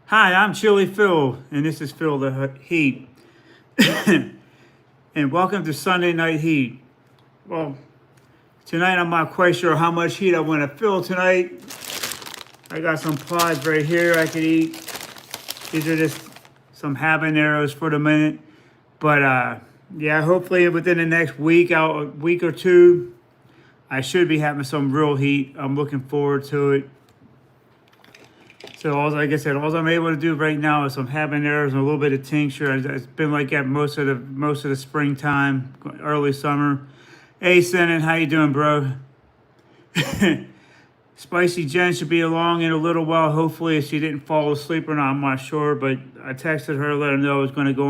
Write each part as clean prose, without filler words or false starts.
Hi, I'm Chili Phil, and this is Phil the Heat. And welcome to Sunday Night Heat. Well, tonight I'm not quite sure how much heat I want to fill tonight. I got some pods right here I could eat. These are just some habaneros for the minute. But yeah, hopefully within the next week or two, I should be having some real heat. I'm looking forward to it. So, like I said, all I'm able to do right now is some habaneros and a little bit of tincture. It's been like that most of the springtime, early summer. Hey, Senan, how you doing, bro? Spicy Jen should be along in a little while. Hopefully, if she didn't fall asleep or not, I'm not sure. But I texted her, let her know I was going to go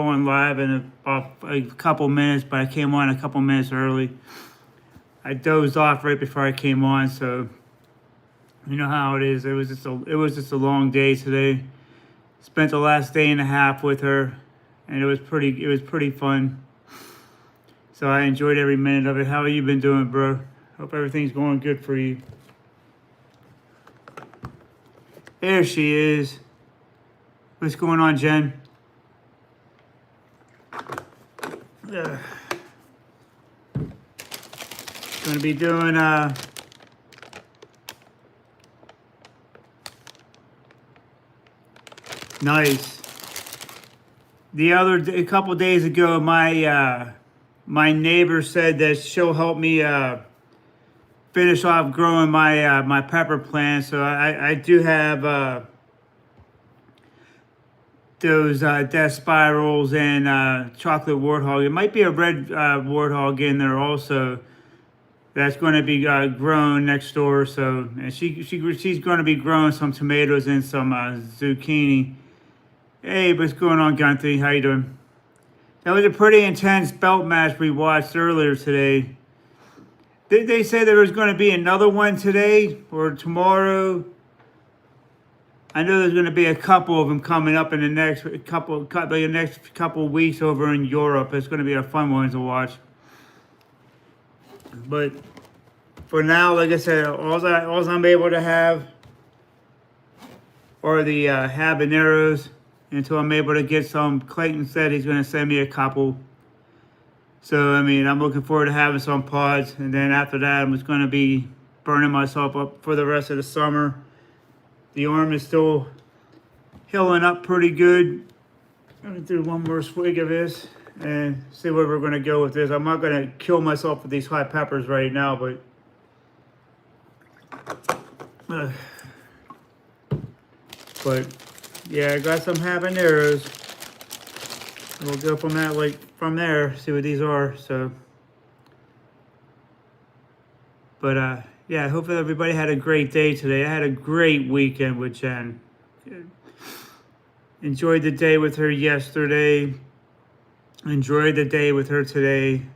on live in about a couple minutes. But I came on a couple minutes early. I dozed off right before I came on, so you know how it is. It was just a long day today. Spent the last day and a half with her, and it was pretty fun. So I enjoyed every minute of it. How have you been doing, bro? Hope everything's going good for you. There she is. What's going on, Jen? Gonna be doing nice. A couple days ago, my neighbor said that she'll help me finish off growing my pepper plants. So I do have those death spirals and chocolate warthog. It might be a red warthog in there also. That's going to be grown next door. So and she's going to be growing some tomatoes and some zucchini. Hey, what's going on, Gunther? How you doing? That was a pretty intense belt match we watched earlier today. Did they say there was going to be another one today or tomorrow? I know there's going to be a couple of them coming up in the next couple weeks over in Europe. It's going to be a fun one to watch. But for now, like I said, all I'm able to have are the habaneros until I'm able to get some. Clayton said he's going to send me a couple. So, I mean, I'm looking forward to having some pods. And then after that, I'm just going to be burning myself up for the rest of the summer. The arm is still healing up pretty good. I'm going to do one more swig of this and see where we're going to go with this. I'm not going to kill myself with these hot peppers right now, but yeah, I got some habaneros. We'll go from there, see what these are. So, but yeah, I hope everybody had a great day today. I had a great weekend with Jen. Enjoyed the day with her yesterday. Enjoyed the day with her today.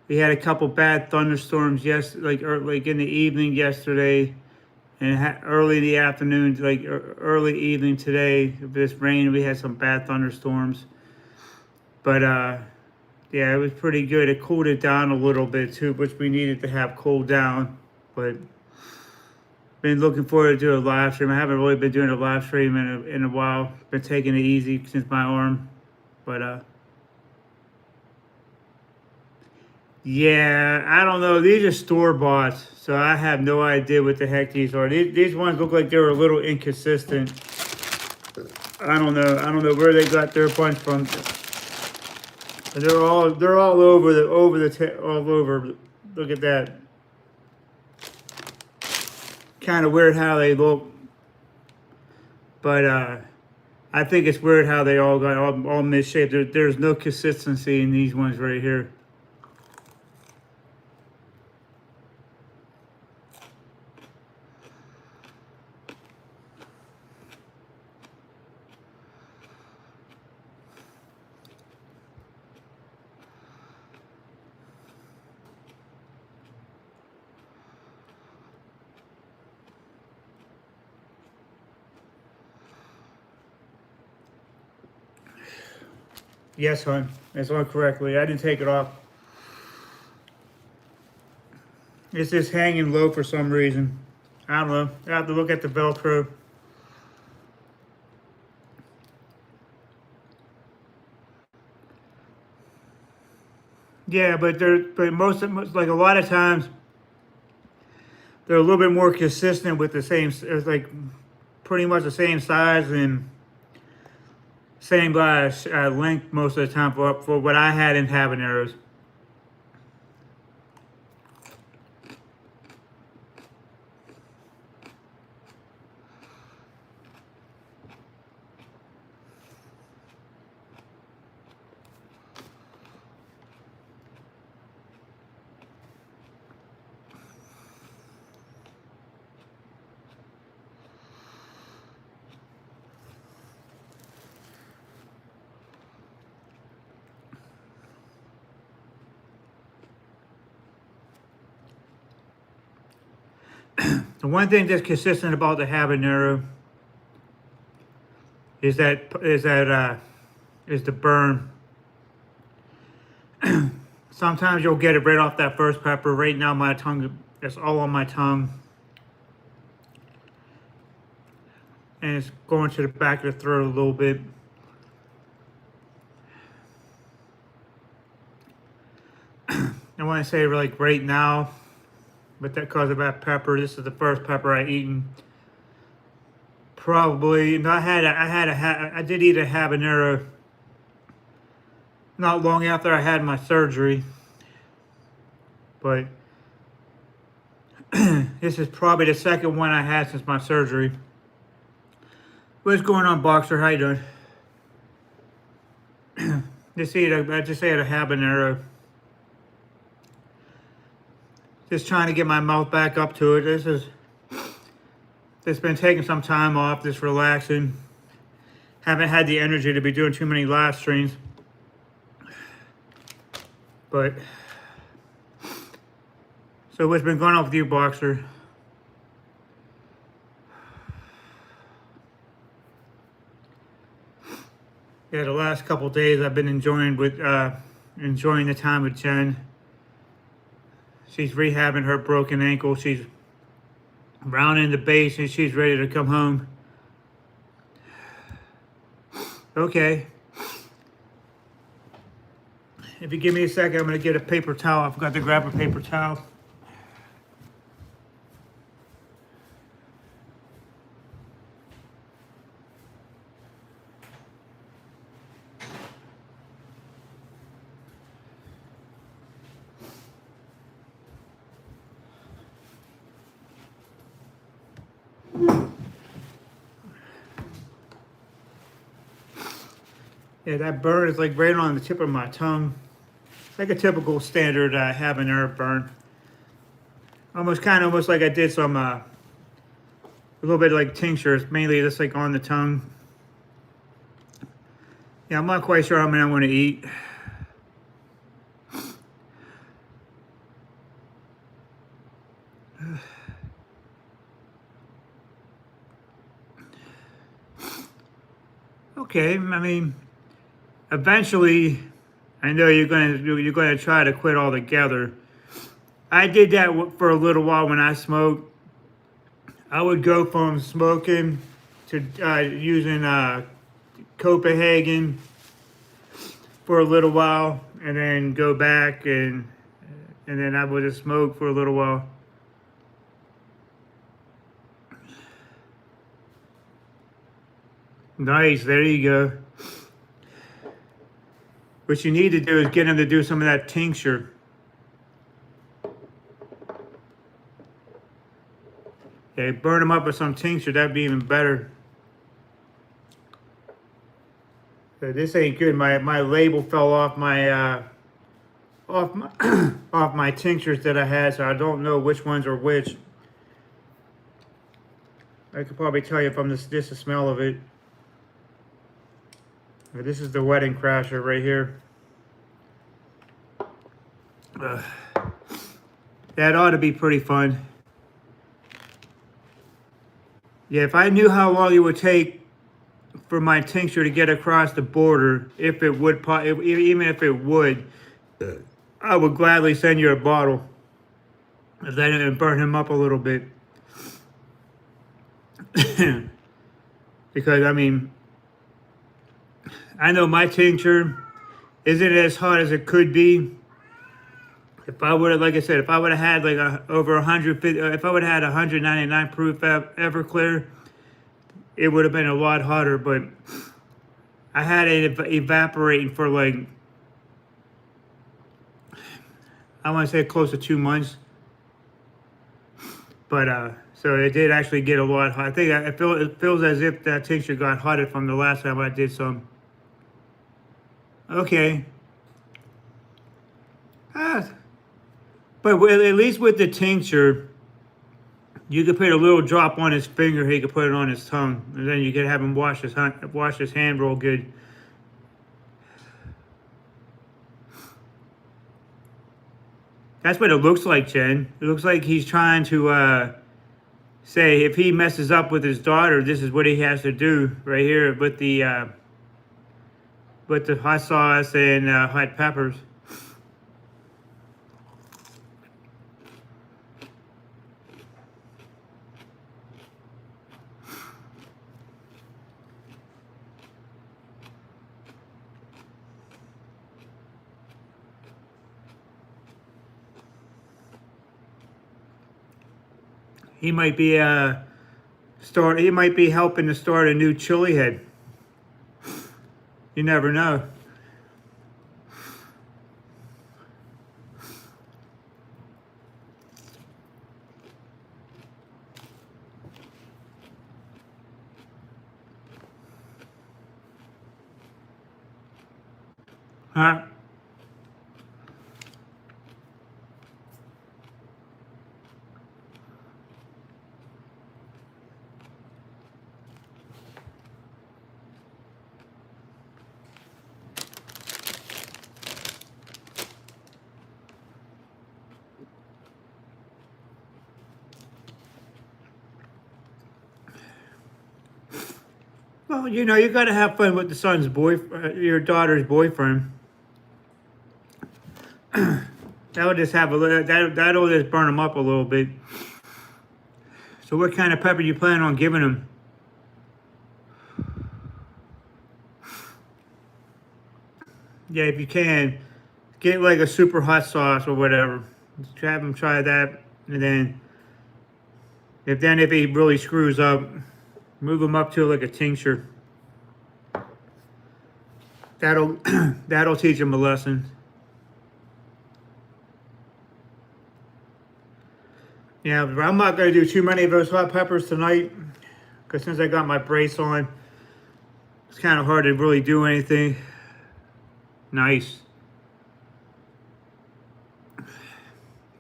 We had a couple bad thunderstorms like in the evening yesterday, and early in the afternoon, like early evening today. This rain, we had some bad thunderstorms. But yeah, it was pretty good. It cooled it down a little bit too, which we needed to have cooled down. But been looking forward to do a live stream. I haven't really been doing a live stream in a while. Been taking it easy since my arm. But yeah, I don't know. These are store bought, so I have no idea what the heck these are. These ones look like they're a little inconsistent. I don't know. I don't know where they got their bunch from. They're all over. All over. Look at that. Kind of weird how they look, but I think it's weird how they all got all misshaped. There's no consistency in these ones right here. Yes, hon. It's on correctly. I didn't take it off. It's just hanging low for some reason. I don't know. I have to look at the Velcro. Yeah, but like a lot of times they're a little bit more consistent with the same. It's like pretty much the same size and same length most of the time for what I had in habaneros. The one thing that's consistent about the habanero is the burn. Sometimes you'll get it right off that first pepper. Right now, my tongue, it's all on my tongue, and it's going to the back of the throat a little bit. I want to say like right now, but that because of that pepper, this is the first pepper I eaten. Probably, no, I did eat a habanero not long after I had my surgery, but this is probably the second one I had since my surgery. What's going on, Boxer? How you doing? I just ate a habanero. Just trying to get my mouth back up to it. It's been taking some time off, just relaxing. Haven't had the energy to be doing too many live streams. But, so what's been going on with you, Boxer? Yeah, the last couple days I've been enjoying the time with Jen. She's rehabbing her broken ankle. She's rounding the base and she's ready to come home. Okay. If you give me a second, I'm going to get a paper towel. I forgot to grab a paper towel. Yeah, that burn is like right on the tip of my tongue. It's like a typical standard habanero burn. Almost like I did some, a little bit like tinctures, mainly just like on the tongue. Yeah, I'm not quite sure how many I'm going to eat. Okay, I mean, eventually, I know you're gonna try to quit altogether. I did that for a little while when I smoked. I would go from smoking to using Copenhagen for a little while, and then go back and then I would just smoke for a little while. Nice, there you go. What you need to do is get him to do some of that tincture. Okay, burn him up with some tincture, that'd be even better. This ain't good. My label fell off my off my tinctures that I had, so I don't know which ones are which. I could probably tell you from just the smell of it. This is the Wedding Crasher right here. That ought to be pretty fun. Yeah, if I knew how long it would take for my tincture to get across the border, if it would, even if it would, I would gladly send you a bottle. If that didn't burn him up a little bit. Because, I mean, I know my tincture isn't as hot as it could be, If I would have, like I said, if I would have had like over 150, if I would have had 199 proof Everclear, it would have been a lot hotter. But I had it evaporating for like, I want to say close to 2 months. But so it did actually get a lot hot. I think it feels as if that tincture got hotter from the last time I did some. Okay. Ah, but at least with the tincture, you could put a little drop on his finger. He could put it on his tongue, and then you could have him wash his hand real good. That's what it looks like, Jen. It looks like he's trying to say if he messes up with his daughter, this is what he has to do right here with the hot sauce and hot peppers. He might be He might be helping to start a new chili head. You never know. Huh? Well, you know, you got to have fun with the son's your daughter's boyfriend. That'll just have a little. That'll just burn him up a little bit. So, what kind of pepper you plan on giving him? Yeah, if you can, get like a super hot sauce or whatever. Just have him try that, and then if he really screws up, move him up to like a tincture. That'll that'll teach him a lesson. Yeah, but I'm not gonna do too many of those hot peppers tonight, because since I got my brace on, it's kind of hard to really do anything. Nice.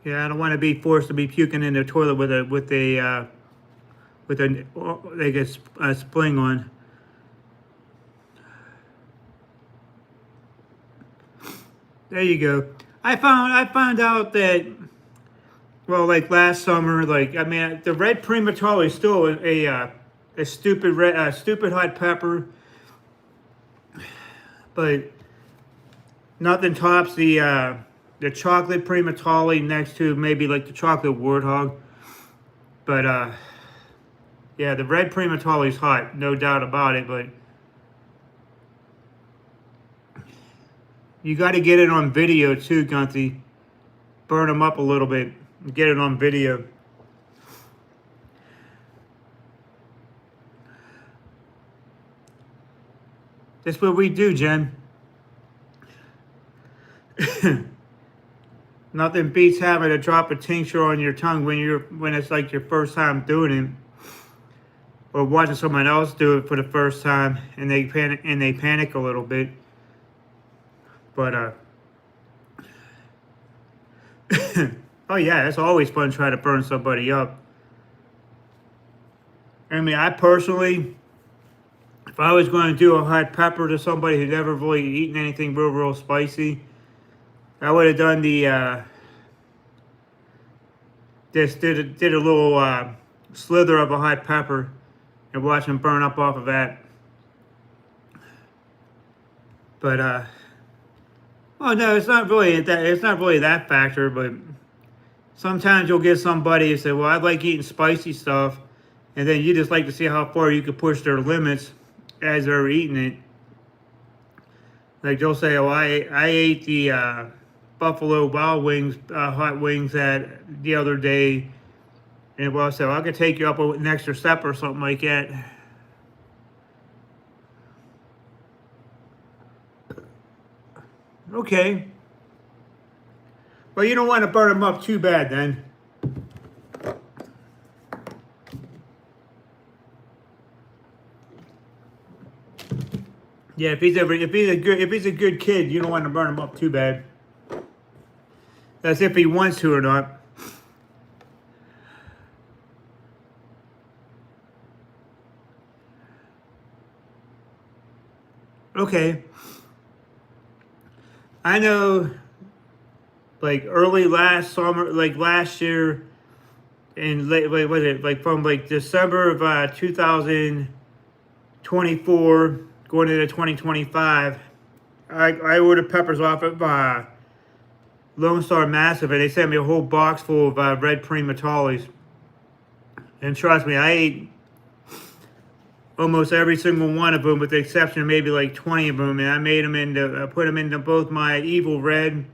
Yeah, I don't want to be forced to be puking in the toilet with a like a spling on. There you go. I found out that, well, like last summer, like I mean, the red Primatolo is still a stupid hot pepper, but nothing tops the chocolate Primatolo next to maybe like the chocolate Warthog. But yeah, the red Primatolo is hot, no doubt about it. But you got to get it on video too, Gunthy. Burn them up a little bit. Get it on video. That's what we do, Jen. Nothing beats having a drop of tincture on your tongue when it's like your first time doing it, or watching someone else do it for the first time and they panic a little bit. But oh yeah, it's always fun trying to burn somebody up. I mean, I personally, if I was going to do a hot pepper to somebody who'd never really eaten anything real spicy, I would have done the just did a little slither of a hot pepper and watch them burn up off of that. But oh no, it's not really that factor. But sometimes you'll get somebody who say, "Well, I like eating spicy stuff," and then you just like to see how far you can push their limits as they're eating it. Like they'll say, "Oh, I ate the Buffalo Wild Wings hot wings at the other day, and well, so I could take you up an extra step or something like that. Okay. Well, you don't want to burn them up too bad then. Yeah, if he's a good kid, you don't want to burn him up too bad. That's if he wants to or not. Okay. I know, like early last summer, like last year, in late, wait, was it like from like December of 2024 going into 2025, I ordered peppers off of Lone Star Massive, and they sent me a whole box full of red primatalis. And trust me, I ate almost every single one of them, with the exception of maybe like 20 of them. And I made them into, put them into both my Evil Red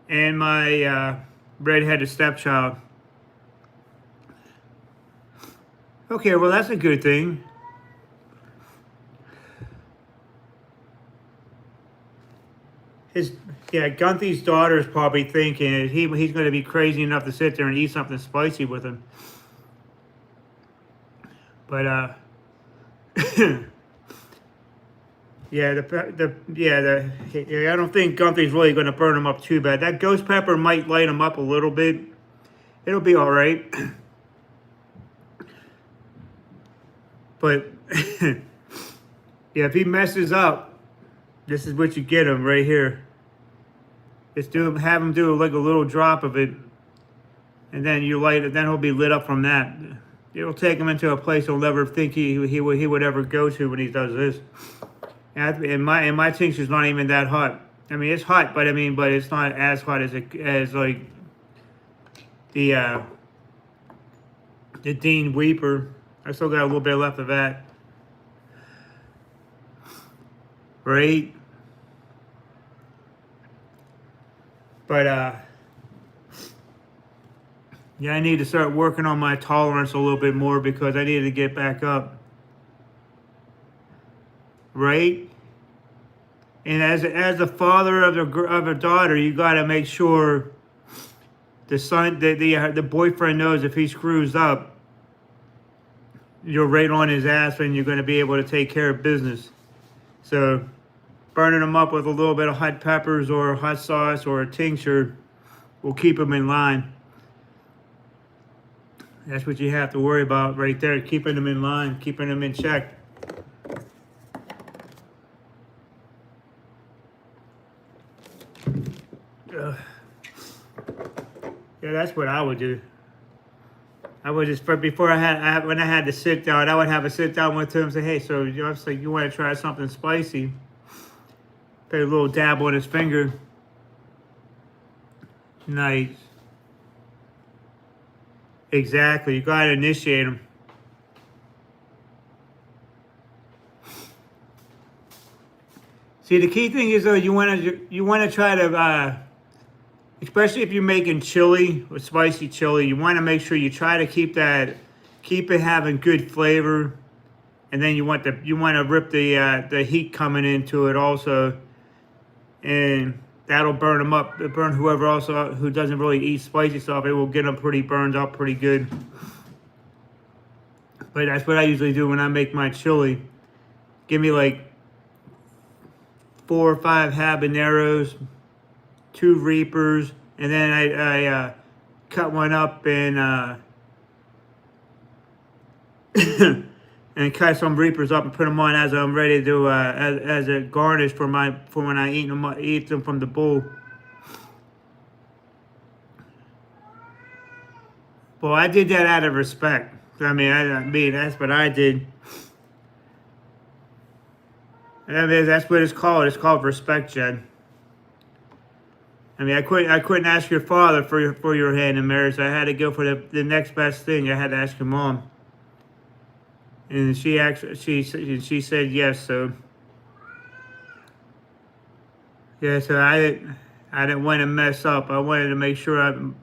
and my Red-Headed Stepchild. Okay, well that's a good thing. Gunthy's daughter is probably thinking he's going to be crazy enough to sit there and eat something spicy with him. But I don't think Gunthy's really going to burn him up too bad. That ghost pepper might light him up a little bit. It'll be all right. But yeah, if he messes up, this is what you get him right here. Just have him do like a little drop of it, and then you light it. Then he'll be lit up from that. It'll take him into a place he'll never think he would ever go to when he does this. And my tincture's not even that hot. I mean, it's hot, but it's not as hot as like the Dean Weeper. I still got a little bit left of that. Right? But I need to start working on my tolerance a little bit more, because I need to get back up. Right? And as a father of a daughter, you got to make sure the boyfriend knows if he screws up, you're right on his ass, and you're going to be able to take care of business. So burning them up with a little bit of hot peppers or hot sauce or a tincture will keep them in line. That's what you have to worry about right there, keeping them in line, keeping them in check. Yeah, that's what I would do. I would just, when I had to sit down, I would have a sit down with him and say, hey, so you want to try something spicy? Put a little dab on his finger. Nice. Exactly. You got to initiate him. See, the key thing is though, you want to try to, especially if you're making chili or spicy chili, you want to make sure you try to keep it having good flavor, and then you want to rip the heat coming into it also, and that'll burn them up. Burn whoever who doesn't really eat spicy stuff. It will get them pretty burned up pretty good. But that's what I usually do when I make my chili. Give me like 4 or 5 habaneros, 2 reapers, and then I cut one up and and cut some reapers up and put them on as I'm ready to do as a garnish for when I eat them from the bowl. Well, I did that out of respect. I mean that's what I did. That's what it's called. It's called respect, Jed. I mean, I couldn't ask your father for your hand in marriage. I had to go for the next best thing. I had to ask your mom, and she said yes. So yeah, so I I didn't want to mess up. I wanted to make sure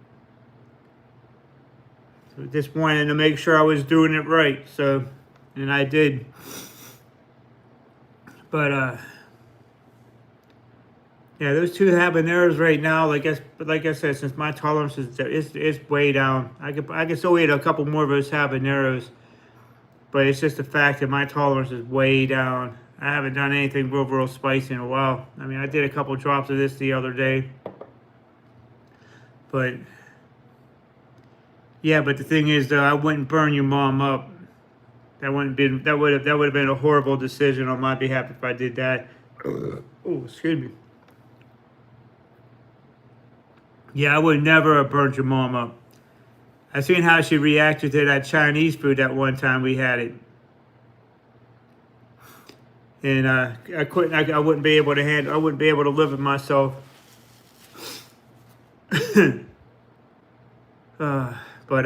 just wanted to make sure I was doing it right. So, and I did. But yeah, those two habaneros right now, like I said, since my tolerance is way down, I could still eat a couple more of those habaneros, but it's just the fact that my tolerance is way down. I haven't done anything real spicy in a while. I mean, I did a couple drops of this the other day, but yeah, but the thing is, though, I wouldn't burn your mom up. That would have been a horrible decision on my behalf if I did that. Oh, excuse me. Yeah, I would never have burnt your mom up. I seen how she reacted to that Chinese food that one time we had it, and I couldn't. I wouldn't be able to handle. I wouldn't be able to live with myself. But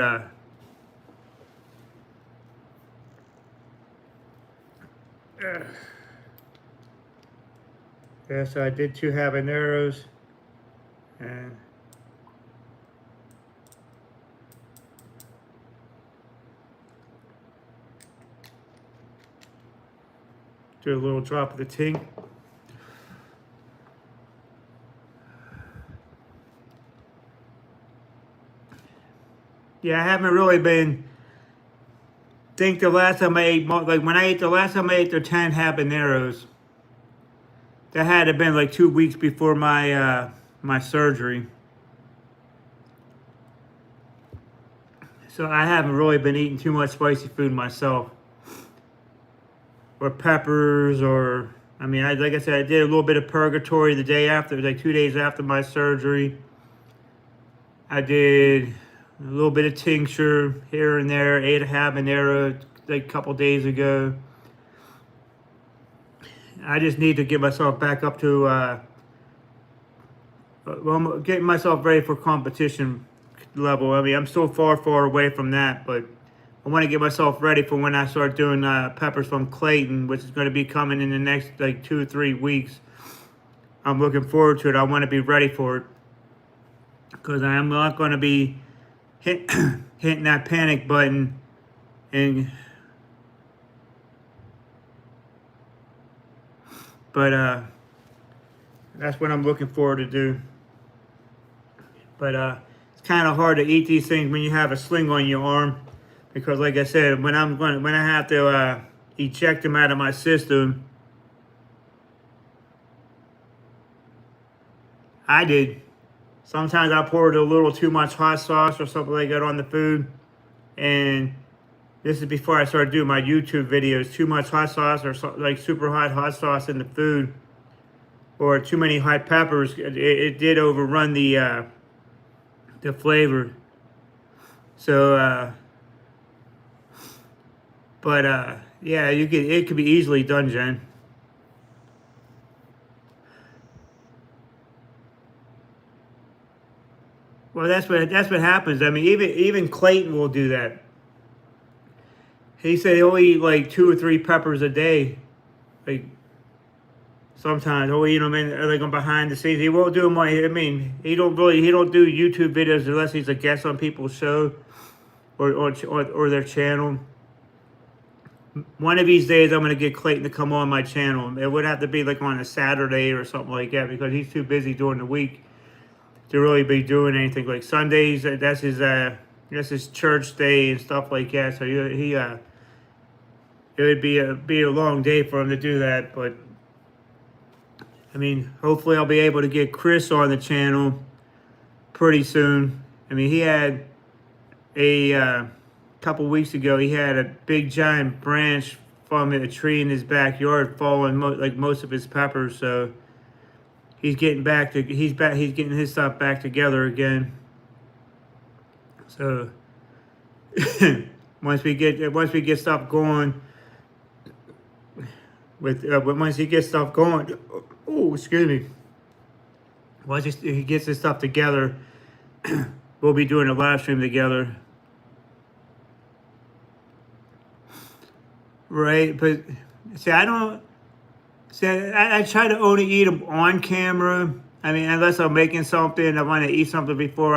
yeah, so I did two habaneros, and do a little drop of the ting. Yeah, I haven't really been. Think the last time I ate, like when I ate the last time I ate the 10 habaneros, that had to have been like 2 weeks before my surgery. So I haven't really been eating too much spicy food myself, or peppers, or I mean, like I said, I did a little bit of purgatory the day after, like 2 days after my surgery. I did a little bit of tincture here and there. Ate a habanero like a couple days ago. I just need to get myself back up to, well, I'm getting myself ready for competition level. I mean, I'm still far away from that, but I want to get myself ready for when I start doing peppers from Clayton, which is going to be coming in the next like 2 or 3 weeks. I'm looking forward to it. I want to be ready for it because I am not going to be hitting that panic button and but that's what I'm looking forward to do. But it's kind of hard to eat these things when you have a sling on your arm, because like I said, when I have to eject them out of my system, I did. Sometimes I poured a little too much hot sauce or something like that on the food, and this is before I started doing my YouTube videos. Too much hot sauce or like super hot sauce in the food, or too many hot peppers, it did overrun the flavor. So, but yeah, it could be easily done, Jen. Well, that's what happens. I mean, even Clayton will do that. He said he'll eat like 2 or 3 peppers a day. Like sometimes he'll eat them in like on behind the scenes. He won't do them. I mean, he don't do YouTube videos unless he's a guest on people's show or their channel. One of these days, I'm gonna get Clayton to come on my channel. It would have to be like on a Saturday or something like that, because he's too busy during the week to really be doing anything. Like Sundays, that's his church day and stuff like that. So it would be a long day for him to do that. But I mean, hopefully I'll be able to get Chris on the channel pretty soon. I mean, he had a couple weeks ago, he had a big giant branch from a tree in his backyard falling like most of his peppers. So he's getting he's getting his stuff back together again. So once we get stuff going once he gets stuff going, oh, excuse me. Once he gets his stuff together, we'll be doing a live stream together. Right, but see, I don't. See, I try to only eat them on camera. I mean, unless I'm making something, I want to eat something before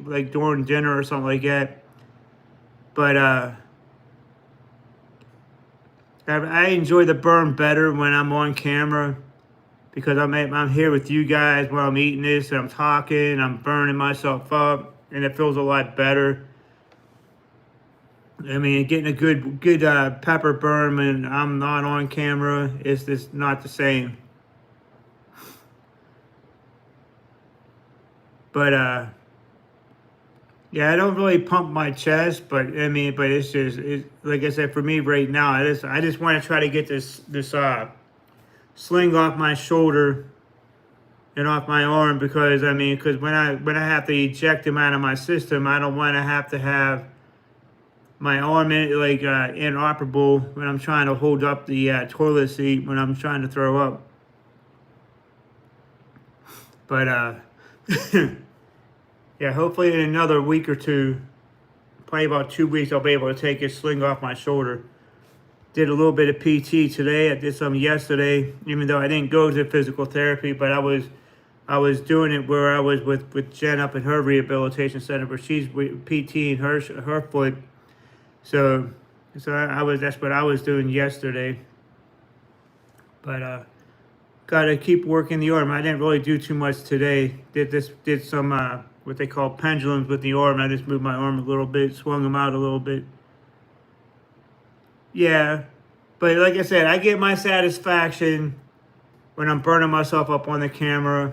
like during dinner or something like that. But I enjoy the burn better when I'm on camera because I'm here with you guys while I'm eating this and I'm talking, I'm burning myself up, and it feels a lot better. I mean, getting a good pepper burn when I'm not on camera is just not the same. But yeah, I don't really pump my chest, but I mean, but it's like I said, for me right now, I just want to try to get this sling off my shoulder and off my arm because I mean, because when I have to eject them out of my system, I don't want to have my arm inoperable when I'm trying to hold up the toilet seat when I'm trying to throw up. But yeah, hopefully in another week or two, probably about 2 weeks, I'll be able to take this sling off my shoulder. Did a little bit of PT today. I did some yesterday, even though I didn't go to physical therapy, but I was doing it where I was with Jen up at her rehabilitation center, where she's PTing her foot. So that's what I was doing yesterday. But gotta keep working the arm. I didn't really do too much today. Did some what they call pendulums with the arm. I just moved my arm a little bit, swung them out a little bit. Yeah, but like I said, I get my satisfaction when I'm burning myself up on the camera,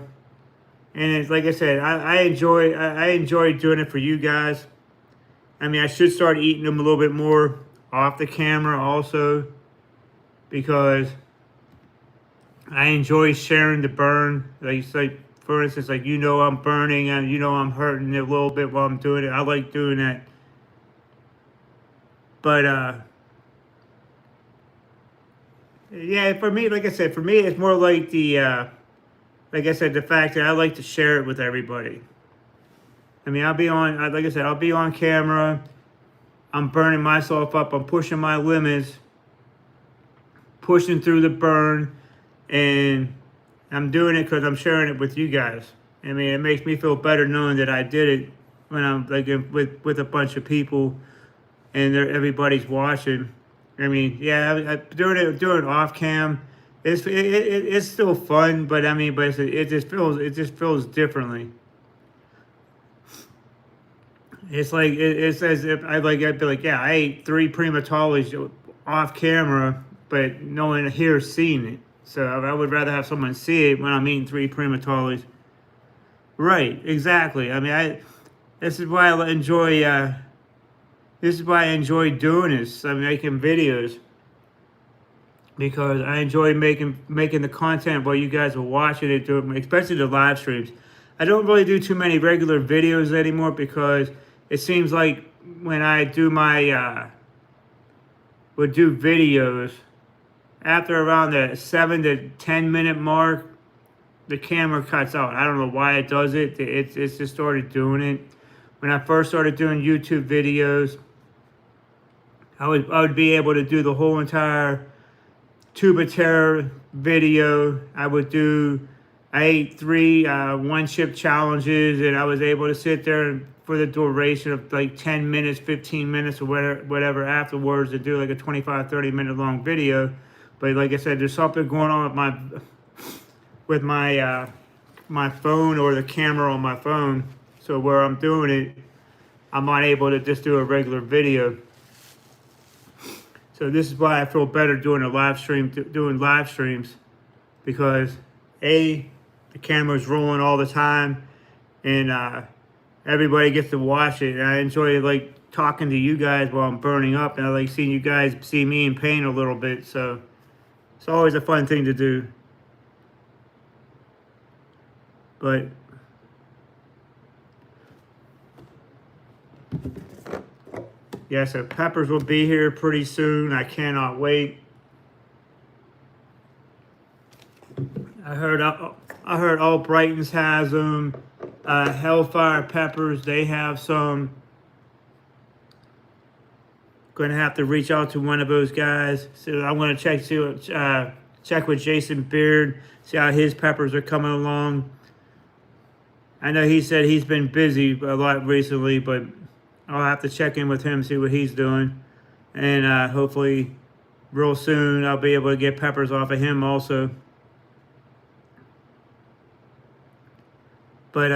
and it's like I said, I enjoy doing it for you guys. I mean, I should start eating them a little bit more off the camera also, because I enjoy sharing the burn. Like for instance, like I'm burning and I'm hurting a little bit while I'm doing it. I like doing that, but yeah, for me, like I said, for me, it's more like like I said, the fact that I like to share it with everybody. I mean, like I said, I'll be on camera. I'm burning myself up. I'm pushing my limits, pushing through the burn, and I'm doing it because I'm sharing it with you guys. I mean, it makes me feel better knowing that I did it when I'm like with a bunch of people and everybody's watching. I mean, yeah, doing it off cam. It's still fun, but I mean, but it just feels differently. It's like it's as if I'd be like, yeah, I ate 3 prima off camera, but no one here seeing it. So I would rather have someone see it when I'm eating 3 prima. Right, exactly. I mean, this is why I enjoy. This is why I enjoy doing this. I'm making videos because I enjoy making the content while you guys are watching it, especially the live streams. I don't really do too many regular videos anymore because it seems like when I do would do videos after around the 7 to 10 minute mark, the camera cuts out. I don't know why it does it. It's just started doing it. When I first started doing YouTube videos, I would be able to do the whole entire Tuba Terror video. I ate 3 1-chip challenges, and I was able to sit there for the duration of like 10 minutes, 15 minutes, or whatever afterwards to do like a 25, 30-minute long video. But like I said, there's something going on with my phone or the camera on my phone. So where I'm doing it, I'm not able to just do a regular video. So this is why I feel better doing live streams, because the camera's rolling all the time, and everybody gets to watch it. And I enjoy like talking to you guys while I'm burning up, and I like seeing you guys see me in pain a little bit. So it's always a fun thing to do. But yeah, so peppers will be here pretty soon. I cannot wait. I heard All Brightons has them. Hellfire Peppers, they have some. Going to have to reach out to one of those guys. So I'm going to check with Jason Beard, see how his peppers are coming along. I know he said he's been busy a lot recently, but I'll have to check in with him, see what he's doing. And hopefully, real soon, I'll be able to get peppers off of him also. But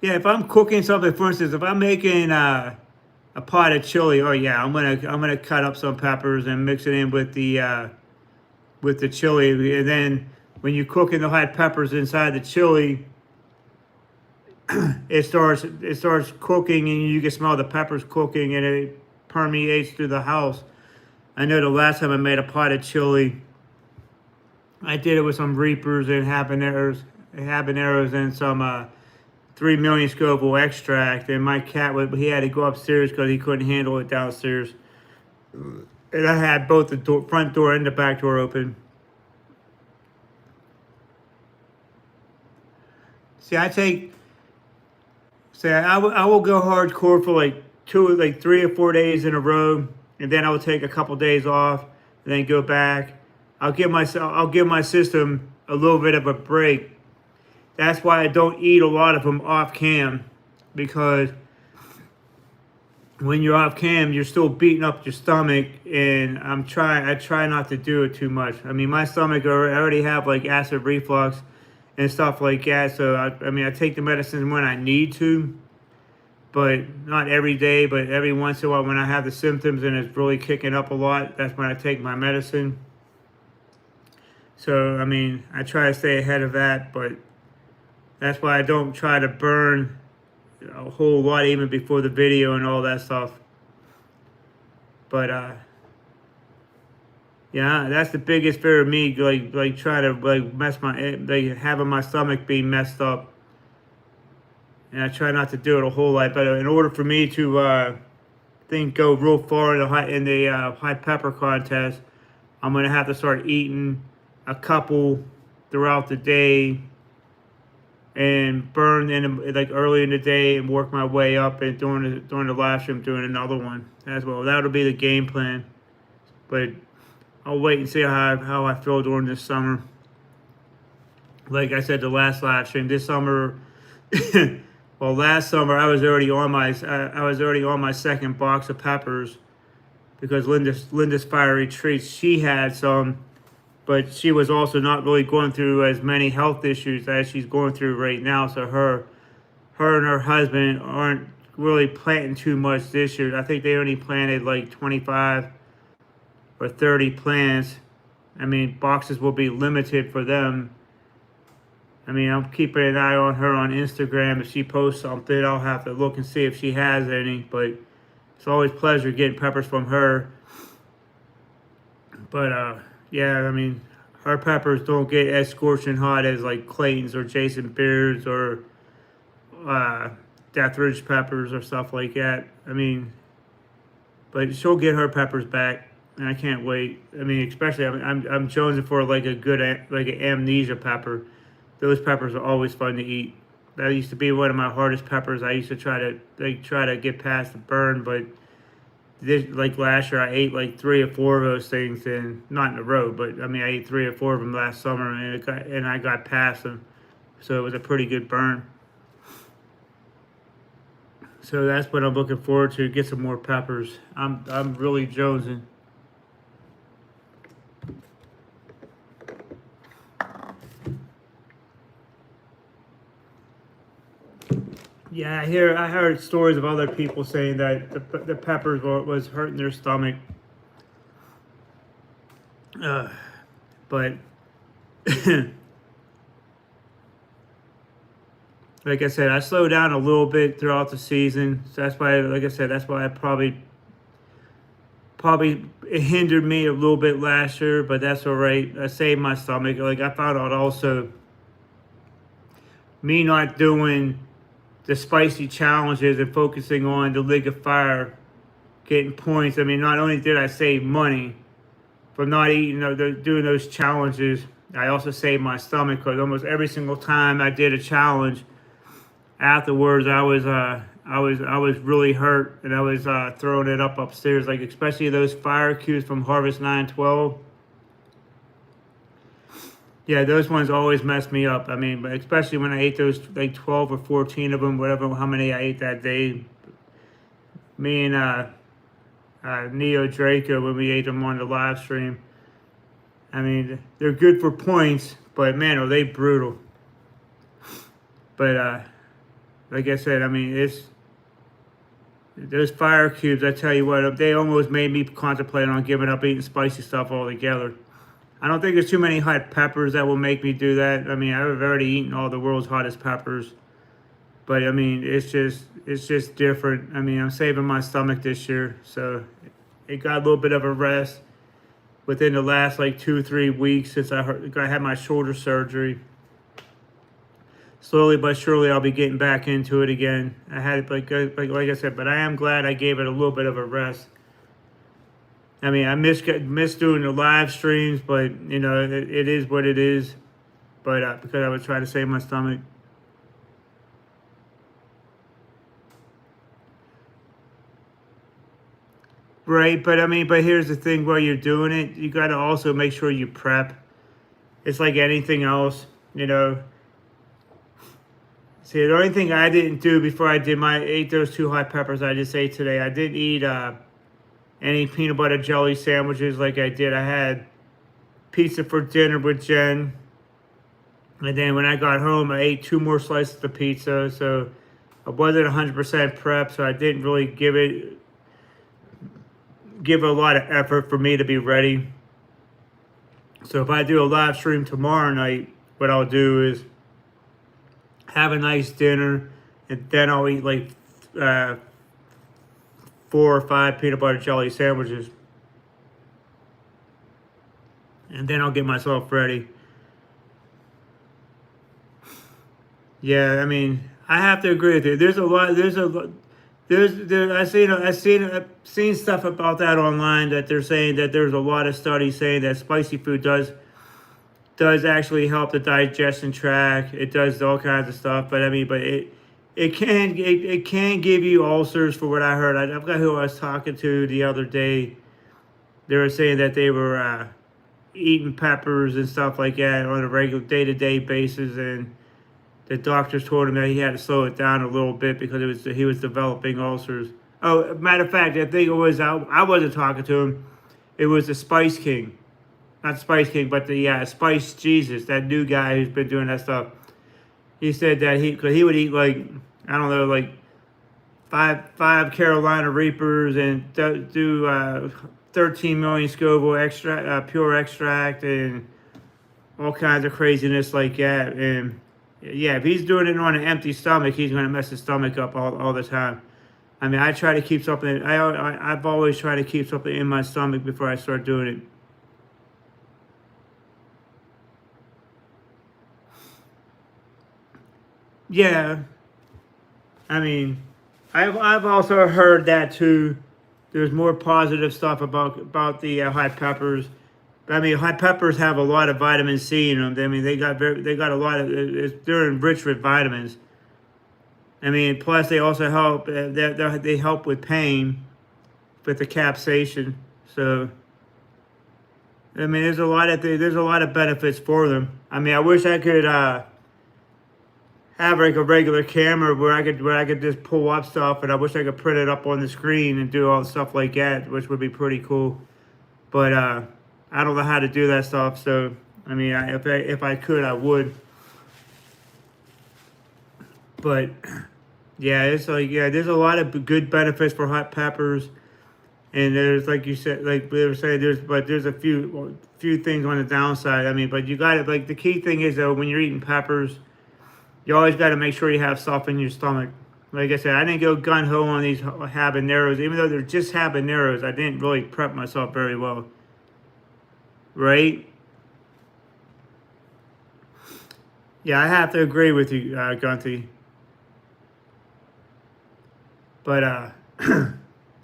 yeah, if I'm cooking something, for instance, if I'm making a pot of chili, oh yeah, I'm gonna cut up some peppers and mix it in with the chili, and then when you cook in the hot peppers inside the chili, it starts cooking, and you can smell the peppers cooking, and it permeates through the house. I know the last time I made a pot of chili, I did it with some reapers and habaneros, and some 3 million Scoville extract. And my cat he had to go upstairs because he couldn't handle it downstairs. And I had both the front door and the back door open. See, I will go hardcore for like 3 or 4 days in a row, and then I will take a couple days off, and then go back. I'll give my system a little bit of a break. That's why I don't eat a lot of them off cam, because when you're off cam, you're still beating up your stomach, and I try not to do it too much. I mean, my stomach, I already have like acid reflux and stuff like that. So I take the medicine when I need to, but not every day. But every once in a while, when I have the symptoms and it's really kicking up a lot, that's when I take my medicine. So I try to stay ahead of that, but that's why I don't try to burn a whole lot even before the video and all that stuff. But yeah, that's the biggest fear of me, like trying to having my stomach be messed up. And I try not to do it a whole lot. But in order for me to go real far in the high pepper contest, I'm gonna have to start eating a couple throughout the day, and burn in like early in the day, and work my way up, and during the live stream doing another one as well. That'll be the game plan. But I'll wait and see how I feel during this summer. Like I said, the last live stream this summer. Well, last summer I was already on my second box of peppers, because Linda's Fiery Treats, she had some, but she was also not really going through as many health issues as she's going through right now. So her and her husband aren't really planting too much this year. I think they only planted like 25 or 30 plants. Boxes will be limited for them. I'm keeping an eye on her on Instagram. If she posts something, I'll have to look and see if she has any. But it's always a pleasure getting peppers from her. But yeah, her peppers don't get as scorching hot as like Clayton's or Jason Beard's or Death Ridge peppers or stuff like that. But she'll get her peppers back, and I can't wait. Especially I'm jonesing for like a good like an amnesia pepper. Those peppers are always fun to eat. That used to be one of my hardest peppers. I used to try to get past the burn, but like last year I ate like 3 or 4 of those things, and not in a row, but I ate 3 or 4 of them last summer, and I got past them, so it was a pretty good burn. So that's what I'm looking forward to, get some more peppers. I'm really jonesing. Yeah, I heard stories of other people saying that the peppers was hurting their stomach. But like I said, I slowed down a little bit throughout the season. So that's why, like I said, that's why I probably it hindered me a little bit last year, but that's all right. I saved my stomach. Like I found out also, me not doing the spicy challenges and focusing on the League of Fire, getting points. Not only did I save money from not eating doing those challenges, I also saved my stomach, because almost every single time I did a challenge, afterwards I was really hurt, and I was throwing it upstairs, like especially those fire cues from Harvest 912. Yeah, those ones always mess me up. I mean, but especially when I ate those like 12 or 14 of them, whatever, how many I ate that day. Me and Neo Draco, when we ate them on the live stream. I mean, they're good for points, but man, are they brutal. But like I said, I mean, it's those fire cubes. I tell you what, they almost made me contemplate on giving up eating spicy stuff altogether. I don't think there's too many hot peppers that will make me do that. I mean, I've already eaten all the world's hottest peppers, but I mean, it's just different. I mean, I'm saving my stomach this year, so it got a little bit of a rest within the last like 2 3 weeks since I had my shoulder surgery. Slowly but surely, I'll be getting back into it again. I had like I said, but I am glad I gave it a little bit of a rest. I mean, I miss doing the live streams, but you know, it is what it is. But because I was trying to save my stomach. Right, but I mean, but here's the thing: while you're doing it, you got to also make sure you prep. It's like anything else, you know. See, the only thing I didn't do before ate those two hot peppers I just ate today, I didn't eat any peanut butter jelly sandwiches like I did. I had pizza for dinner with Jen, and then when I got home, I ate two more slices of pizza. So I wasn't 100% prep, so I didn't really give a lot of effort for me to be ready. So if I do a live stream tomorrow night, what I'll do is have a nice dinner, and then I'll eat like 4 or 5 peanut butter jelly sandwiches, and then I'll get myself ready. Yeah, I mean, I have to agree with you. There's a lot. I've seen stuff about that online that they're saying that there's a lot of studies saying that spicy food does actually help the digestion tract. It does all kinds of stuff, but I mean, but it can give you ulcers for what I heard. I forgot who I was talking to the other day. They were saying that they were eating peppers and stuff like that on a regular day-to-day basis, and the doctors told him that he had to slow it down a little bit because he was developing ulcers. Oh, matter of fact, I think it was I wasn't talking to him. It was the Spice King, not Spice King, but the Spice Jesus, that new guy who's been doing that stuff. He said that he would eat like, I don't know, like five Carolina Reapers and do 13 million Scoville extract, pure extract, and all kinds of craziness like that. And yeah, if he's doing it on an empty stomach, he's going to mess his stomach up all the time. I mean, I try to keep something. I've always tried to keep something in my stomach before I start doing it. Yeah, I mean, I've also heard that too. There's more positive stuff about the hot peppers. I mean, hot peppers have a lot of vitamin C in them. I mean, they got a lot of they're enriched with vitamins. I mean, plus they also help. They help with pain, with the capsaicin. So I mean, there's a lot of benefits for them. I mean, I wish I could have like a regular camera where I could just pull up stuff, and I wish I could print it up on the screen and do all the stuff like that, which would be pretty cool. But I don't know how to do that stuff. So I mean, if I could, I would. But yeah, it's like, yeah, there's a lot of good benefits for hot peppers, and there's, like you said, like they were saying, there's a few things on the downside. I mean, but you got it. Like the key thing is though, when you're eating peppers, you always got to make sure you have stuff in your stomach. Like I said, I didn't go gun ho on these habaneros, even though they're just habaneros. I didn't really prep myself very well, right? Yeah, I have to agree with you, Gunty. But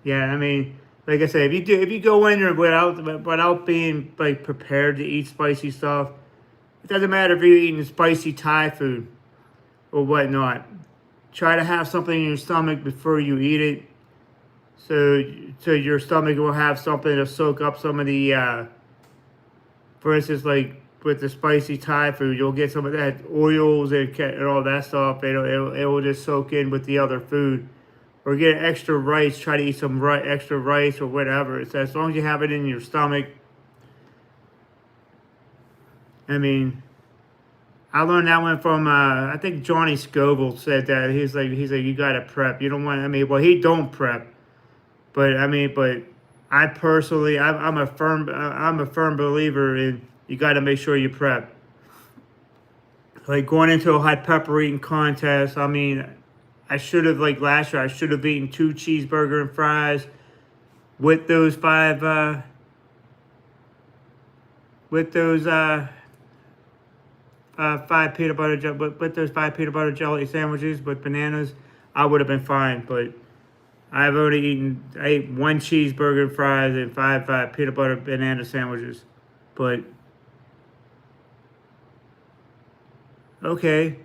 yeah, I mean, like I said, if you go in there without being like prepared to eat spicy stuff, it doesn't matter if you're eating spicy Thai food or whatnot. Try to have something in your stomach before you eat it, so your stomach will have something to soak up some of the, for instance, like with the spicy Thai food. You'll get some of that oils and all that stuff. It will just soak in with the other food. Or get extra rice. Try to eat some extra rice or whatever. It's as long as you have it in your stomach. I mean, I learned that one from I think Johnny Scoble said that he's like you gotta prep. You don't want. I mean, well he don't prep, but I mean, but I personally I'm a firm believer in you got to make sure you prep. Like going into a hot pepper eating contest. I mean, I should have like last year. I should have eaten 2 cheeseburger and fries with those with those 5 peanut butter with those 5 peanut butter jelly sandwiches with bananas. I would have been fine, but I ate 1 cheeseburger and fries and 5 peanut butter banana sandwiches. But okay,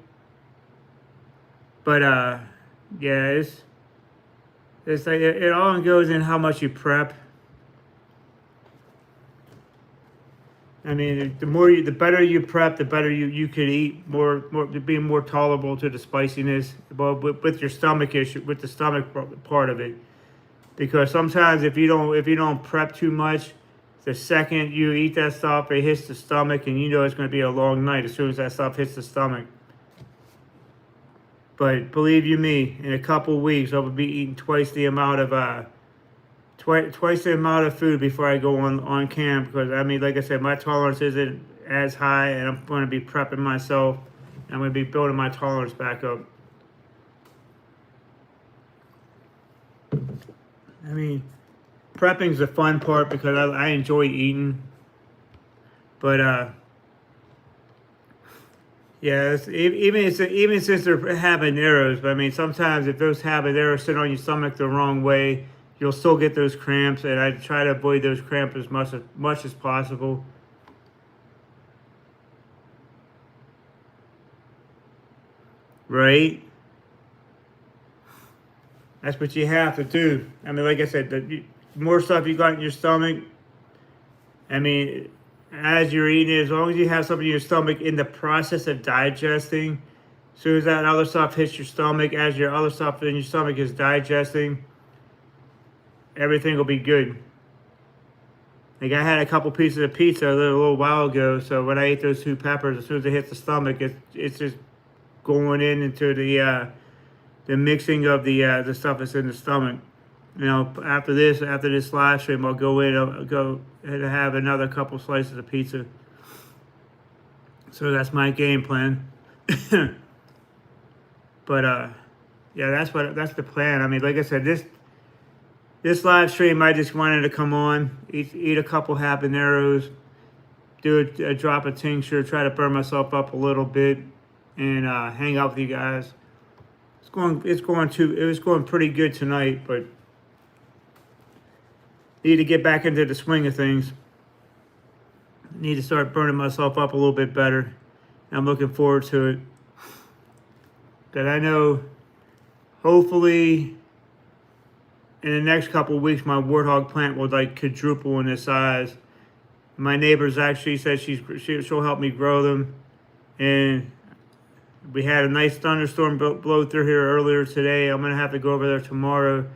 but yeah, it's like it all goes in how much you prep. I mean, the better you prep, the better you could eat more, being more tolerable to the spiciness, but with your stomach issue, with the stomach part of it, because sometimes if you don't prep too much, the second you eat that stuff, it hits the stomach, and you know it's going to be a long night as soon as that stuff hits the stomach. But believe you me, in a couple weeks, I will be eating twice the amount of food before I go on camp, because I mean, like I said, my tolerance isn't as high, and I'm going to be prepping myself. I'm going to be building my tolerance back up. I mean, prepping's the fun part because I enjoy eating, but yeah, even since they're habaneros. But I mean, sometimes if those habaneros sit on your stomach the wrong way, you'll still get those cramps, and I try to avoid those cramps as much as possible. Right? That's what you have to do. I mean, like I said, the more stuff you got in your stomach, I mean, as you're eating, as long as you have something in your stomach in the process of digesting, as soon as that other stuff hits your stomach, as your other stuff in your stomach is digesting, everything will be good. Like I had a couple pieces of pizza a little while ago, so when I ate those 2 peppers, as soon as it hits the stomach, it's just going into the mixing of the stuff that's in the stomach. You know, after this live stream, I'll go and have another couple slices of pizza. So that's my game plan. But yeah, that's the plan. I mean, like I said, this live stream, I just wanted to come on, eat a couple habaneros, do a drop of tincture, try to burn myself up a little bit, and hang out with you guys. It was going pretty good tonight, but need to get back into the swing of things. Need to start burning myself up a little bit better. I'm looking forward to it. But I know, hopefully, in the next couple of weeks, my warthog plant will like quadruple in its size. My neighbors actually said she'll help me grow them, and we had a nice thunderstorm blow through here earlier today. I'm gonna have to go over there tomorrow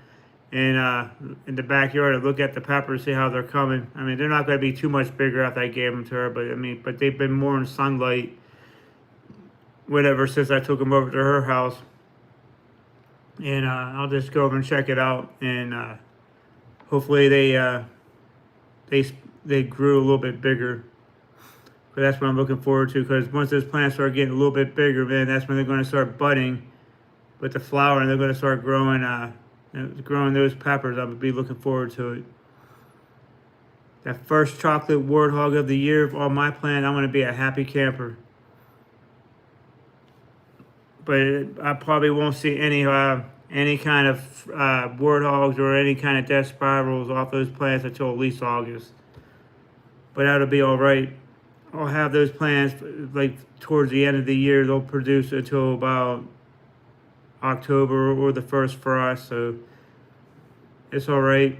and in the backyard and look at the peppers, see how they're coming. I mean, they're not gonna be too much bigger after I gave them to her, but they've been more in sunlight, whatever, since I took them over to her house. And I'll just go over and check it out, and hopefully they grew a little bit bigger. But that's what I'm looking forward to, because once those plants start getting a little bit bigger, man, that's when they're going to start budding with the flower, and they're going to start growing those peppers. I'm going to be looking forward to it. That first chocolate warthog of the year on my plant, I'm going to be a happy camper. But I probably won't see any kind of warthogs or any kind of death spirals off those plants until at least August. But that'll be all right. I'll have those plants like towards the end of the year. They'll produce until about October or the first frost, so it's all right.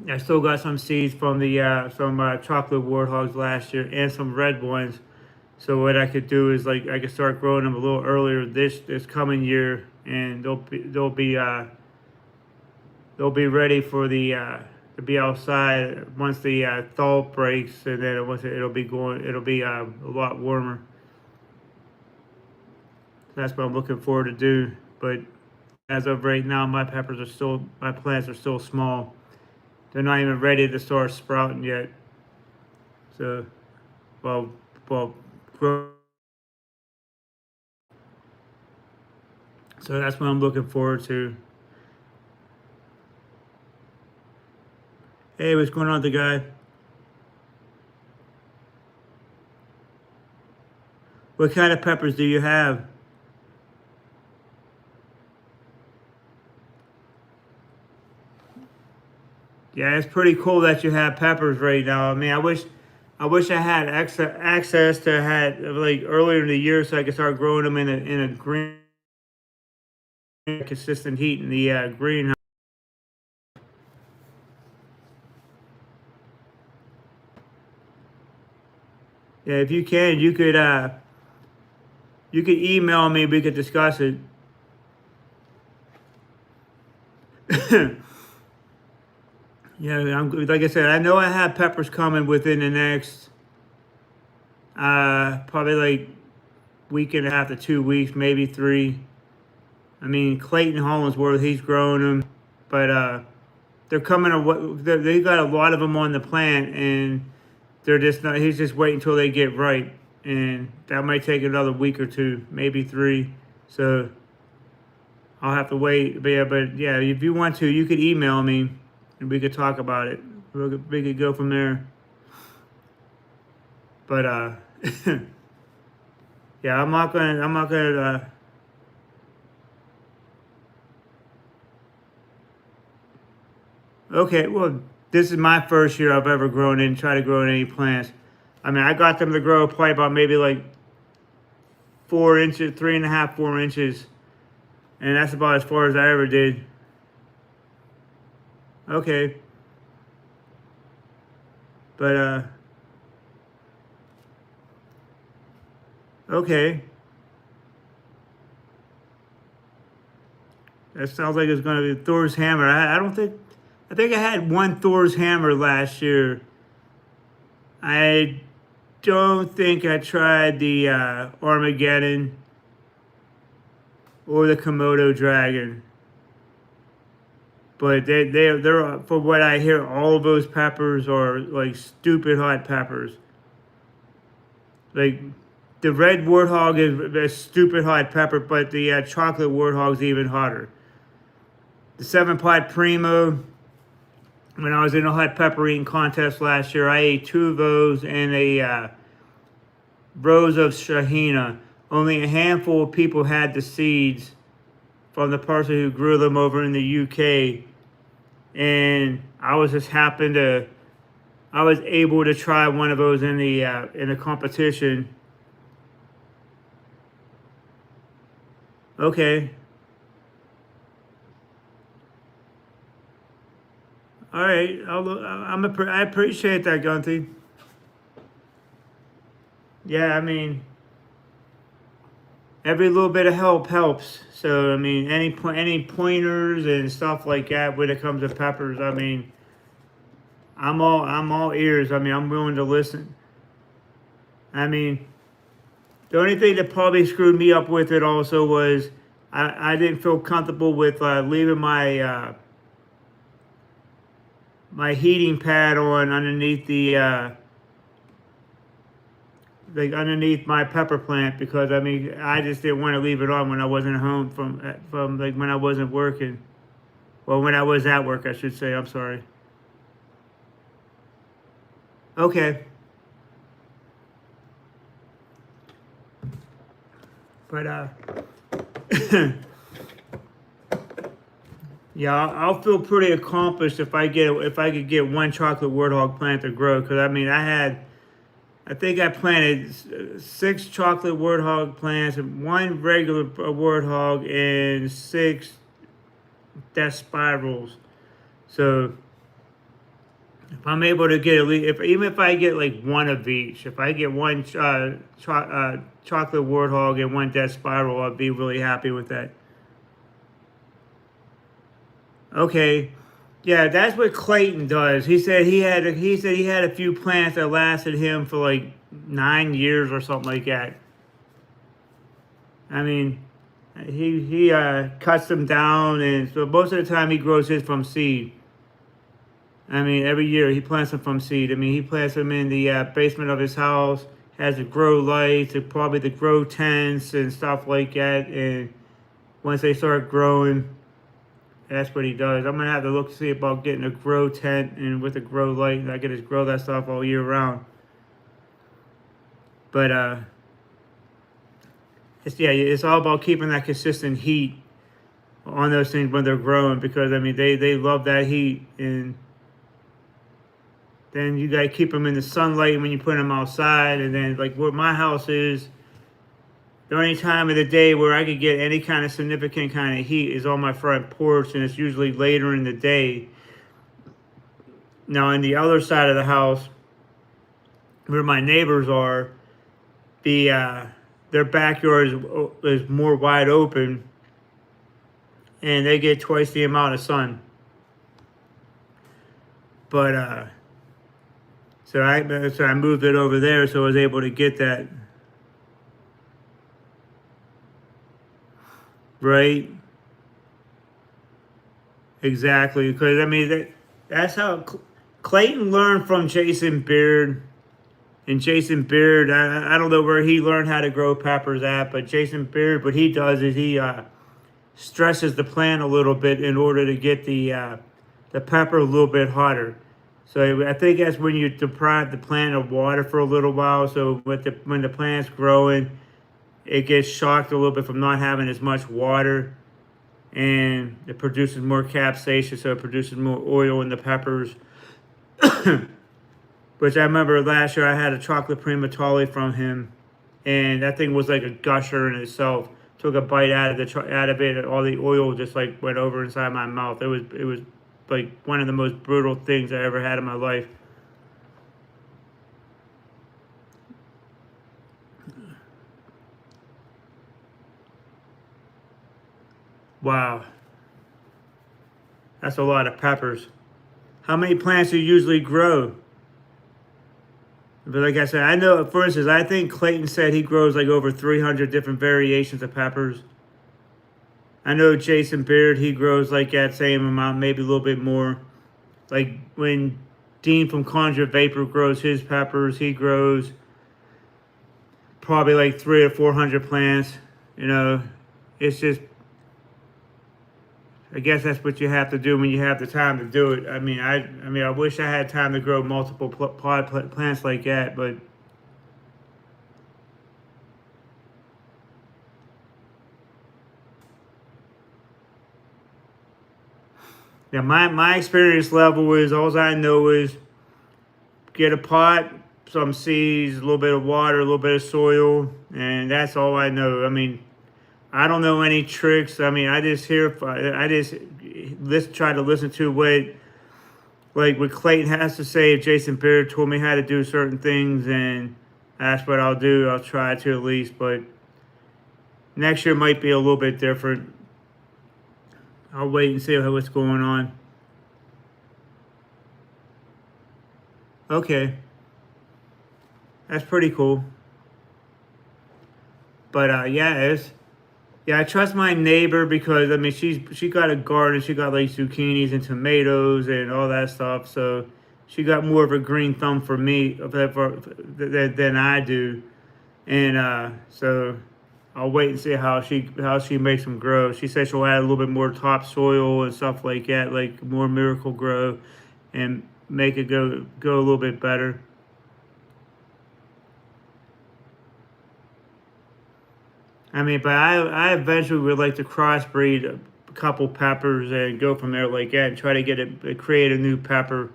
I still got some seeds from the chocolate warthogs last year and some red ones. So what I could do is like I could start growing them a little earlier this coming year, and they'll be ready for the to be outside once the thaw breaks, and then it'll be a lot warmer. So that's what I'm looking forward to do. But as of right now, my plants are still small. They're not even ready to start sprouting yet. So, well, well, grow. So that's what I'm looking forward to. Hey, what's going on, the guy? What kind of peppers do you have? Yeah, it's pretty cool that you have peppers right now. I mean, I wish I had access to had like earlier in the year so I could start growing them in a green consistent heat in the greenhouse. Yeah, if you can, you could email me. We could discuss it. Yeah, like I said, I know I have peppers coming within the next probably like week and a half to 2 weeks, maybe three. I mean, Clayton Hollingsworth, he's growing them, but they're coming. They got a lot of them on the plant, and they're just not. He's just waiting until they get ripe, and that might take another week or two, maybe three. So I'll have to wait. But yeah, if you want to, you could email me, and we could talk about it. We could go from there. But yeah, I'm not gonna. Okay, well, this is my first year I've ever grown in, try to grow in any plants. I mean, I got them to grow probably about maybe like 4 inches, 3.5, 4 inches, and that's about as far as I ever did. Okay, but okay, that sounds like it's gonna be Thor's hammer. I don't think, I think I had one Thor's hammer last year. I don't think I tried the Armageddon or the Komodo dragon. But they're from what I hear, all of those peppers are like stupid hot peppers. Like the red warthog is a stupid hot pepper, but the chocolate warthog's even hotter. The 7 pot primo. When I was in a hot pepper eating contest last year, I ate two of those and a rose of Shahina. Only a handful of people had the seeds from the person who grew them over in the UK, and I was just happened to I was able to try one of those in a competition. Okay, all right. I appreciate that, Gunty. Yeah, I mean, every little bit of help helps. So I mean, any pointers and stuff like that when it comes to peppers. I mean, I'm all ears. I mean, I'm willing to listen. I mean, the only thing that probably screwed me up with it also was I didn't feel comfortable with leaving my heating pad on underneath the like underneath my pepper plant, because I mean I just didn't want to leave it on when I wasn't home from like when I wasn't working. Well, when I was at work, I should say. I'm sorry. Okay, but yeah, I'll feel pretty accomplished if I could get one chocolate warthog plant to grow. Because I mean, I think I planted 6 chocolate warthog plants, and one regular warthog, and 6 death spirals. So If I'm able to get at least, if even if I get like one of each, if I get one chocolate warthog and one death spiral, I'll be really happy with that. Okay, yeah, that's what Clayton does. He said he had a few plants that lasted him for like 9 years or something like that. I mean, he cuts them down, and so most of the time he grows his from seed. I mean, every year he plants them from seed. I mean, he plants them in the basement of his house, has the grow lights, and probably the grow tents and stuff like that. And once they start growing, that's what he does. I'm gonna have to look to see about getting a grow tent and with a grow light, and I can just grow that stuff all year round. But it's all about keeping that consistent heat on those things when they're growing, because I mean they love that heat. And then you gotta keep them in the sunlight when you put them outside. And then like where my house is, the only time of the day where I could get any kind of significant kind of heat is on my front porch, and it's usually later in the day. Now, on the other side of the house, where my neighbors are, their backyard is more wide open, and they get twice the amount of sun. But so I moved it over there, so I was able to get that. Right? Exactly. Because I mean that's how Clayton learned from Jason Beard. And Jason Beard, I don't know where he learned how to grow peppers at, but Jason Beard, what he does is he stresses the plant a little bit in order to get the pepper a little bit hotter. So I think that's when you deprive the plant of water for a little while. So when the plant's growing, it gets shocked a little bit from not having as much water, and it produces more capsaicin, so it produces more oil in the peppers. Which I remember last year I had a chocolate primatoli from him, and that thing was like a gusher in itself. Took a bite out of out of it, and all the oil just like went over inside my mouth. It was like one of the most brutal things I ever had in my life. Wow, that's a lot of peppers. How many plants do you usually grow? But like I said, I know, for instance, I think Clayton said he grows like over 300 different variations of peppers. I know Jason Beard, he grows like that same amount, maybe a little bit more. Like when Dean from Conjure Vapor grows his peppers, he grows probably like 300 or 400 plants. You know, it's just, I guess that's what you have to do when you have the time to do it. I mean, I wish I had time to grow multiple plants like that, but yeah, my experience level is, all I know is get a pot, some seeds, a little bit of water, a little bit of soil, and that's all I know. I mean, I don't know any tricks. I mean, I just try to listen to what Clayton has to say. If Jason Beard told me how to do certain things, and that's what I'll do. I'll try to at least, but next year might be a little bit different. I'll wait and see what's going on. Okay, that's pretty cool. But yeah, I trust my neighbor because I mean she got a garden. She got like zucchinis and tomatoes and all that stuff. So she got more of a green thumb for me than I do. And so I'll wait and see how she makes them grow. She said she'll add a little bit more topsoil and stuff like that, like more Miracle Grow, and make it go a little bit better. I mean, but I eventually would like to crossbreed a couple peppers and go from there like that and try to create a new pepper.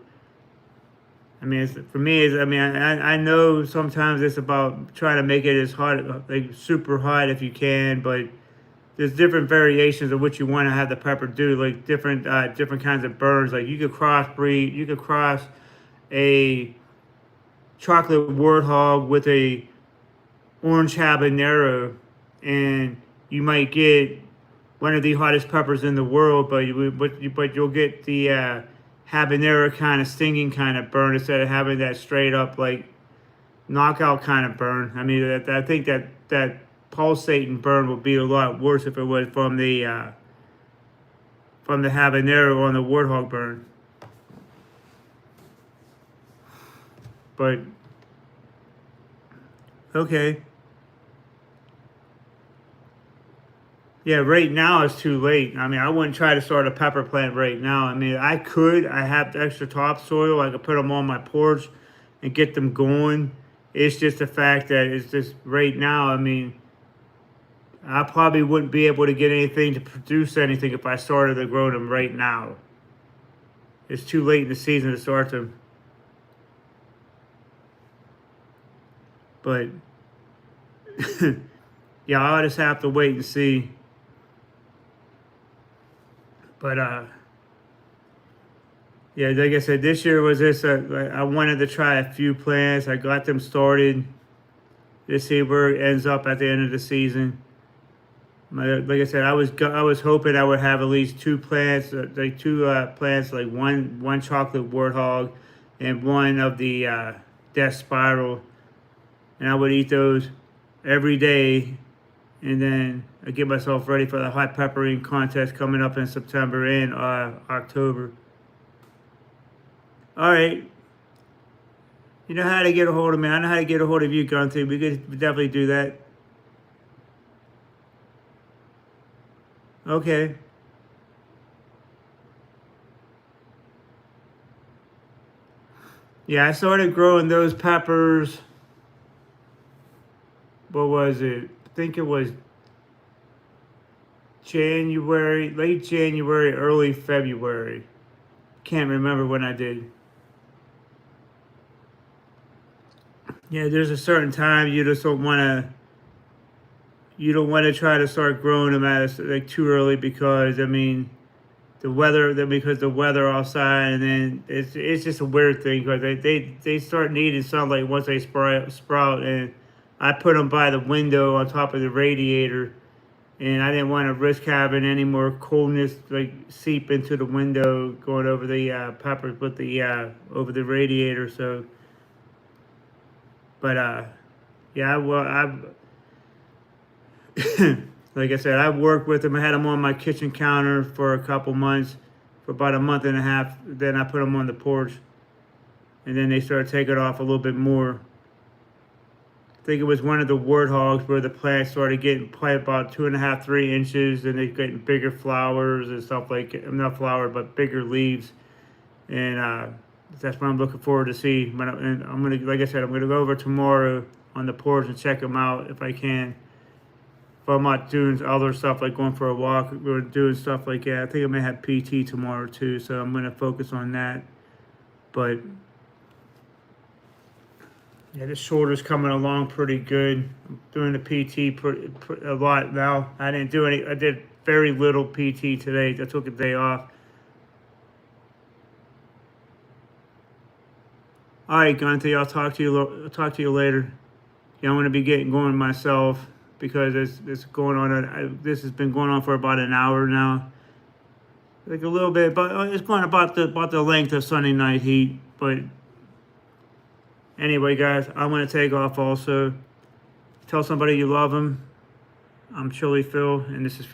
I mean, for me, I know sometimes it's about trying to make it as hot, like super hot if you can, but there's different variations of what you want to have the pepper do, like different kinds of burns. Like you could crossbreed, you could cross a chocolate warthog with a orange habanero, and you might get one of the hottest peppers in the world, but you'll get the habanero kind of stinging kind of burn instead of having that straight up like knockout kind of burn. I mean, I think that pulsating burn would be a lot worse if it was from the habanero on the warthog burn. But okay. Yeah, right now it's too late. I mean, I wouldn't try to start a pepper plant right now. I mean, I could. I have extra topsoil. I could put them on my porch and get them going. It's just the fact that it's just right now. I mean, I probably wouldn't be able to get anything to produce anything if I started to grow them right now. It's too late in the season to start them. But yeah, I'll just have to wait and see. But yeah, like I said, this year was just I wanted to try a few plants. I got them started to see where it ends up at the end of the season. Like I said, I was hoping I would have at least two plants, like two plants, like one chocolate warthog, and one of the death spiral, and I would eat those every day, and then I get myself ready for the hot peppering contest coming up in September and October. All right, you know how to get a hold of me. I know how to get a hold of you, Gunther. We could definitely do that. Okay. Yeah, I started growing those peppers. What was it? I think it was January, late January, early February. Can't remember when I did. Yeah, there's a certain time you just don't want to. You don't want to try to start growing them at like too early because I mean the weather. Because the weather outside, and then it's just a weird thing because they start needing sunlight once they sprout, and I put them by the window on top of the radiator, and I didn't want to risk having any more coldness like seep into the window going over the peppers with the over the radiator. So, but yeah, well, I've like I said, I've worked with them. I had them on my kitchen counter for a couple months, for about a month and a half. Then I put them on the porch, and then they started taking off a little bit more. I think it was one of the warthogs where the plants started getting planted about 2.5, 3 inches, and they're getting bigger flowers and stuff like not flowers, but bigger leaves. And that's what I'm looking forward to see. And I'm gonna, like I said, I'm gonna go over tomorrow on the porch and check them out if I can. If I'm not doing other stuff like going for a walk or doing stuff like that, I think I may have PT tomorrow too, so I'm gonna focus on that. But yeah, the shoulder's coming along pretty good. I'm doing the PT a lot now. I didn't do any. I did very little PT today. I took a day off. All right, Gunther. I'll talk to you. I'll talk to you later. Yeah, I'm gonna be getting going myself because it's going on. This has been going on for about an hour now. Like a little bit, but it's going about the length of Sunday Night Heat. But anyway, guys, I'm gonna take off. Also, tell somebody you love them. I'm Chili Phil, and this is Phil.